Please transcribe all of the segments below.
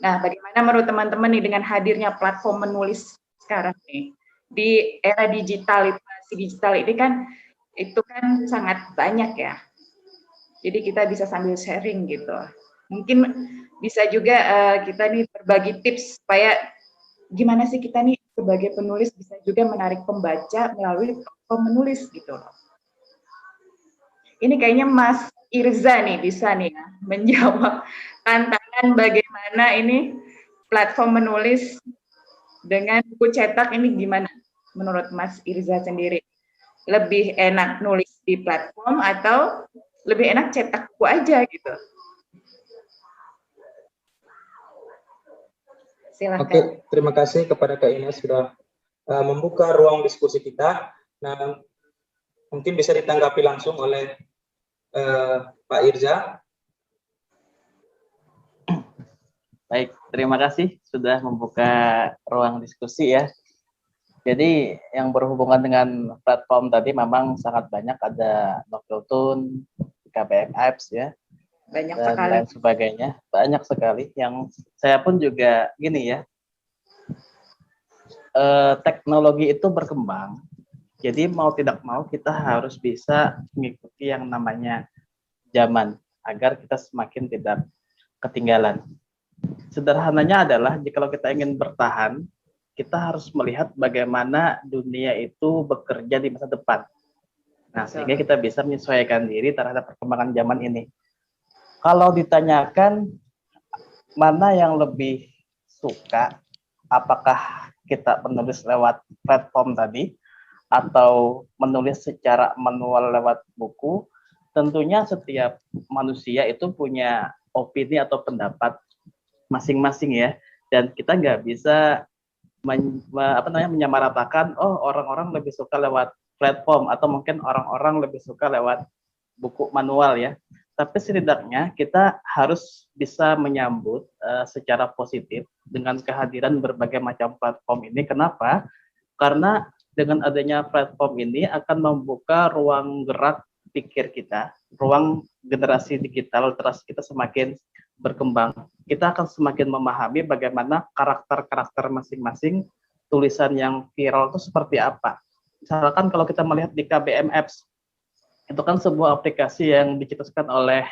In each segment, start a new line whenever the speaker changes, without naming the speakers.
Nah, bagaimana menurut teman-teman nih dengan hadirnya platform menulis sekarang nih di era digital, literasi digital ini kan itu kan sangat banyak ya. Jadi kita bisa sambil sharing gitu. Mungkin bisa juga kita nih berbagi tips supaya gimana sih kita nih sebagai penulis bisa juga menarik pembaca melalui platform menulis gitu loh. Ini kayaknya Mas Irza nih bisa nih ya menjawab tantangan bagaimana ini platform menulis dengan buku cetak ini gimana menurut Mas Irza sendiri? Lebih enak nulis di platform atau lebih enak cetak buku aja gitu? Silahkan.
Oke, terima kasih kepada Kak Ines sudah membuka ruang diskusi kita. Nah, mungkin bisa ditanggapi langsung oleh Pak Irza.
Baik, terima kasih sudah membuka ruang diskusi ya. Jadi yang berhubungan dengan platform tadi memang sangat banyak, ada Noveltoon, KBM Apps ya,
banyak
dan
sekali
lain sebagainya. Banyak sekali yang saya pun juga gini ya, teknologi itu berkembang. Jadi mau tidak mau kita harus bisa mengikuti yang namanya zaman agar kita semakin tidak ketinggalan. Sederhananya adalah jika kita ingin bertahan, kita harus melihat bagaimana dunia itu bekerja di masa depan. Nah, sehingga kita bisa menyesuaikan diri terhadap perkembangan zaman ini. Kalau ditanyakan mana yang lebih suka, apakah kita menulis lewat platform tadi atau menulis secara manual lewat buku, tentunya setiap manusia itu punya opini atau pendapat masing-masing ya, dan kita nggak bisa menyamaratakan orang-orang lebih suka lewat platform atau mungkin orang-orang lebih suka lewat buku manual ya. Tapi setidaknya kita harus bisa menyambut secara positif dengan kehadiran berbagai macam platform ini. Kenapa? Karena dengan adanya platform ini akan membuka ruang gerak pikir kita, ruang generasi digital literasi kita semakin berkembang. Kita akan semakin memahami bagaimana karakter-karakter masing-masing tulisan yang viral itu seperti apa. Misalkan kalau kita melihat di KBM Apps, itu kan sebuah aplikasi yang dicetuskan oleh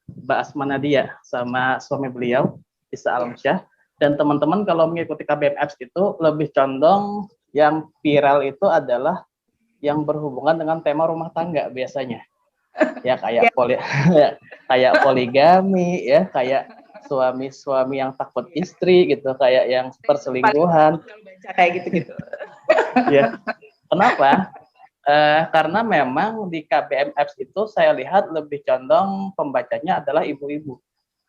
Mbak Asma Nadia sama suami beliau, Isa Alamsyah. Dan teman-teman kalau mengikuti KBM Apps itu lebih condong yang viral itu adalah yang berhubungan dengan tema rumah tangga biasanya. Ya kayak kayak poligami ya, kayak suami-suami yang takut istri gitu, kayak yang perselingkuhan.
Kayak gitu-gitu.
Ya. Kenapa? Karena memang di KBM Apps itu saya lihat lebih condong pembacanya adalah ibu-ibu,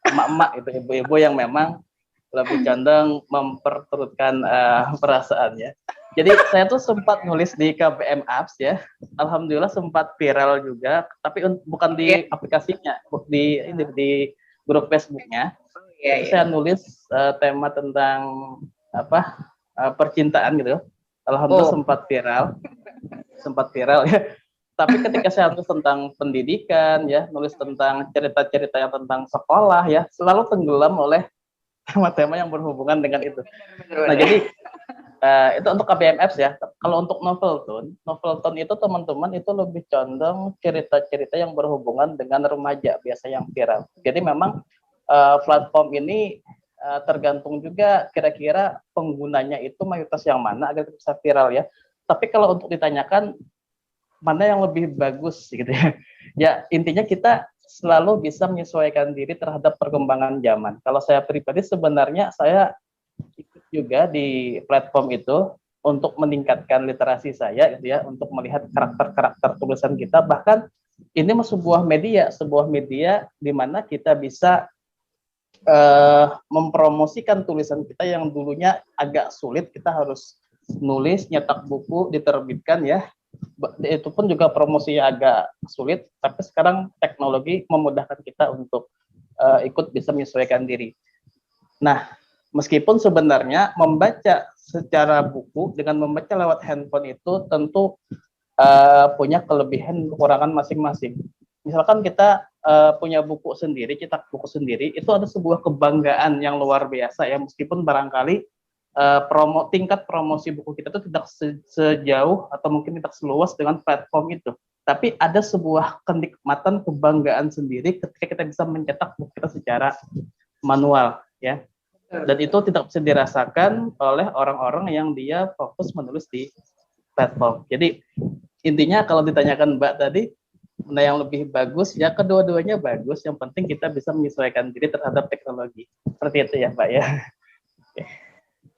emak-emak itu, ibu-ibu yang memang lebih condong memperturutkan perasaannya. Jadi saya tuh sempat nulis di KBM Apps ya, alhamdulillah sempat viral juga, tapi bukan di aplikasinya, di grup Facebooknya. Saya nulis tema tentang percintaan gitu, alhamdulillah sempat viral ya. Tapi ketika saya nulis tentang pendidikan ya, nulis tentang cerita-cerita yang tentang sekolah ya, selalu tenggelam oleh tema-tema yang berhubungan dengan itu. Nah jadi itu untuk KBM Apps ya. Kalau untuk Noveltoon itu teman-teman itu lebih condong cerita-cerita yang berhubungan dengan remaja biasa yang viral. Jadi memang platform ini tergantung juga kira-kira penggunanya itu mayoritas yang mana agar bisa viral ya. Tapi kalau untuk ditanyakan mana yang lebih bagus gitu ya. Ya intinya kita selalu bisa menyesuaikan diri terhadap perkembangan zaman. Kalau saya pribadi sebenarnya saya ikut juga di platform itu untuk meningkatkan literasi saya gitu ya, untuk melihat karakter-karakter tulisan kita. Bahkan ini sebuah media di mana kita bisa mempromosikan tulisan kita yang dulunya agak sulit, kita harus nulis, nyetak buku, diterbitkan ya. Itu pun juga promosinya agak sulit, tapi sekarang teknologi memudahkan kita untuk ikut bisa menyesuaikan diri. Nah, meskipun sebenarnya membaca secara buku dengan membaca lewat handphone itu tentu punya kelebihan kekurangan masing-masing. Misalkan kita punya buku sendiri, cetak buku sendiri, itu ada sebuah kebanggaan yang luar biasa ya, meskipun barangkali tingkat promosi buku kita itu tidak sejauh atau mungkin tidak seluas dengan platform itu. Tapi ada sebuah kenikmatan, kebanggaan sendiri ketika kita bisa mencetak buku kita secara manual ya. Dan itu tidak bisa dirasakan oleh orang-orang yang dia fokus menulis di platform. Jadi intinya kalau ditanyakan Mbak tadi, mana yang lebih bagus, ya kedua-duanya bagus. Yang penting kita bisa menyesuaikan diri terhadap teknologi. Seperti itu ya Mbak ya.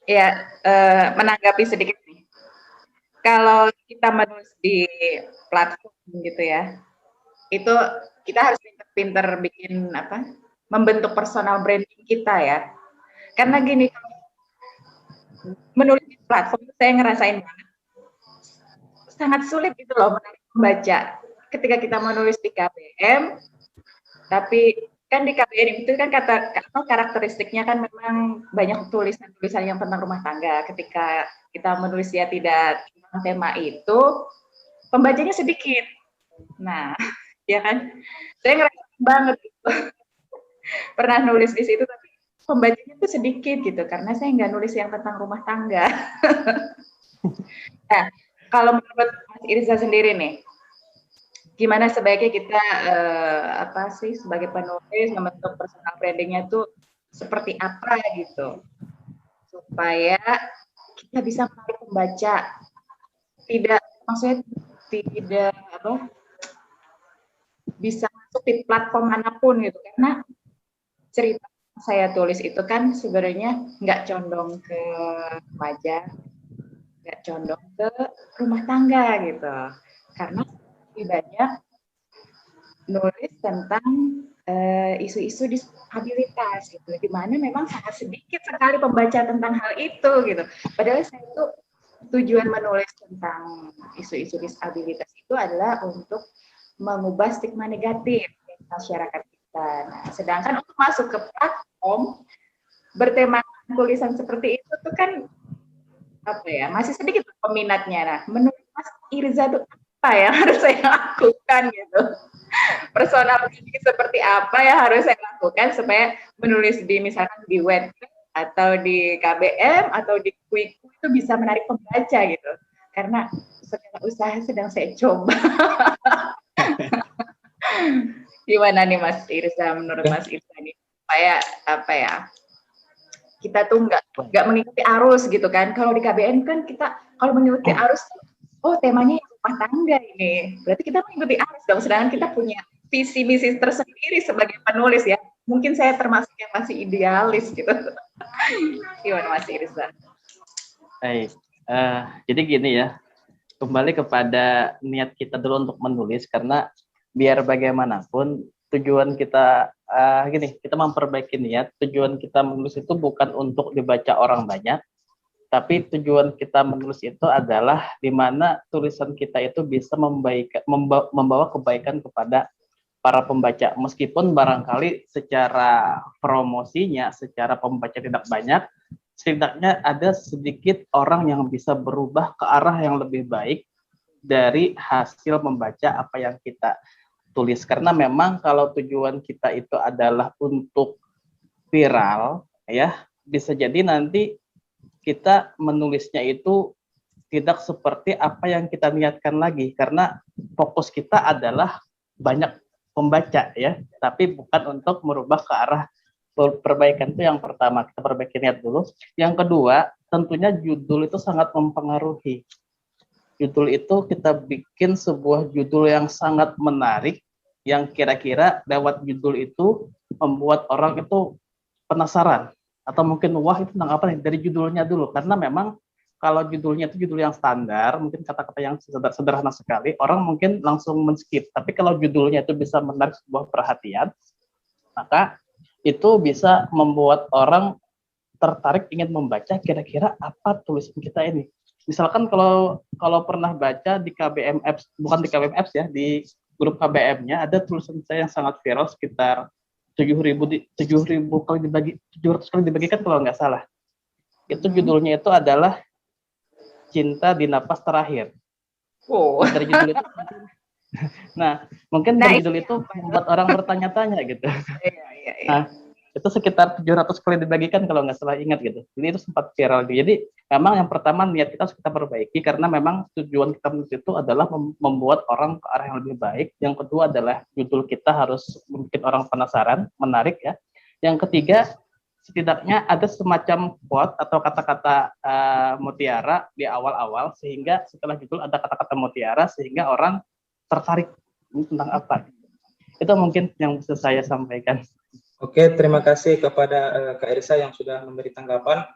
Ya, menanggapi sedikit nih. Kalau kita menulis di platform gitu ya, itu kita harus pinter-pinter bikin membentuk personal branding kita ya. Karena gini, menulis di platform saya ngerasain banget sangat sulit gitu loh menarik pembaca. Ketika kita menulis di KBM, tapi kan di KBM itu kan karakteristiknya kan memang banyak tulisan-tulisan yang tentang rumah tangga. Ketika kita menulis ya tidak tentang tema itu, pembacanya sedikit. Nah, ya kan, saya ngerasain banget gitu. Pernah nulis di situ tapi pembacanya tuh sedikit gitu karena saya nggak nulis yang tentang rumah tangga. Nah, kalau menurut Mas Irza sendiri nih, gimana sebaiknya kita sebagai penulis membentuk personal brandingnya tuh seperti apa gitu supaya kita bisa menarik pembaca, tidak bisa masuk di platform manapun gitu, karena cerita saya tulis itu kan sebenarnya nggak condong ke remaja, nggak condong ke rumah tangga gitu, karena lebih banyak nulis tentang isu-isu disabilitas gitu, di mana memang sangat sedikit sekali pembaca tentang hal itu gitu. Padahal saya itu tujuan menulis tentang isu-isu disabilitas itu adalah untuk mengubah stigma negatif di masyarakat kita. Nah, sedangkan untuk masuk ke platform bertemakan tulisan seperti itu tuh kan masih sedikit peminatnya. Nah, menurut Mas Irza tuh apa yang harus saya lakukan gitu? Personal branding seperti apa yang harus saya lakukan supaya menulis di misalkan di web atau di KBM atau di Quick itu bisa menarik pembaca gitu. Karena segala usaha sedang saya coba. Gimana nih Mas Irza, menurut Mas Irza nih supaya kita tuh nggak mengikuti arus gitu kan. Kalau di KBM kan kita kalau mengikuti arus, temanya rumah tangga ini, berarti kita mengikuti arus dong. Sedangkan kita punya visi misi tersendiri sebagai penulis ya. Mungkin saya termasuk yang masih idealis gitu. Gimana Mas Irza?
Baik, jadi gini ya, kembali kepada niat kita dulu untuk menulis, karena biar bagaimanapun tujuan kita kita memperbaiki niat. Tujuan kita menulis itu bukan untuk dibaca orang banyak, tapi tujuan kita menulis itu adalah di mana tulisan kita itu bisa membawa kebaikan kepada para pembaca. Meskipun barangkali secara promosinya, secara pembaca tidak banyak, setidaknya ada sedikit orang yang bisa berubah ke arah yang lebih baik dari hasil membaca apa yang kita tulis. Karena memang kalau tujuan kita itu adalah untuk viral, ya bisa jadi nanti kita menulisnya itu tidak seperti apa yang kita niatkan lagi, karena fokus kita adalah banyak pembaca ya, tapi bukan untuk merubah ke arah perbaikan. Itu yang pertama, kita perbaiki niat dulu. Yang kedua, tentunya judul itu sangat mempengaruhi. Judul itu kita bikin sebuah judul yang sangat menarik, yang kira-kira lewat judul itu membuat orang itu penasaran, atau mungkin wah itu tentang apa nih, dari judulnya dulu. Karena memang kalau judulnya itu judul yang standar, mungkin kata-kata yang sederhana sekali, orang mungkin langsung men-skip. Tapi kalau judulnya itu bisa menarik sebuah perhatian, maka itu bisa membuat orang tertarik ingin membaca kira-kira apa tulisan kita ini. Misalkan kalau pernah baca di KBM Apps, bukan di KBM Apps ya, di grup KBM-nya ada tulisan saya yang sangat viral, sekitar 700 kali dibagikan kalau nggak salah. Itu judulnya itu adalah Cinta di Napas Terakhir.
Oh.
Dari judul itu Nah, mungkin
Nah,
berjudul itu membuat orang bertanya-tanya gitu.
Iya, iya, iya.
Nah, itu sekitar 700 kali dibagikan kalau nggak salah ingat gitu. Jadi itu sempat viral. Jadi memang yang pertama niat kita harus kita perbaiki karena memang tujuan kita menulis itu adalah membuat orang ke arah yang lebih baik. Yang kedua adalah judul kita harus membuat orang penasaran, menarik ya. Yang ketiga, setidaknya ada semacam quote atau kata-kata mutiara di awal-awal sehingga setelah judul ada kata-kata mutiara sehingga orang tertarik ini tentang apa. Itu mungkin yang bisa saya sampaikan.
Oke, terima kasih kepada Kak Irsa yang sudah memberi tanggapan.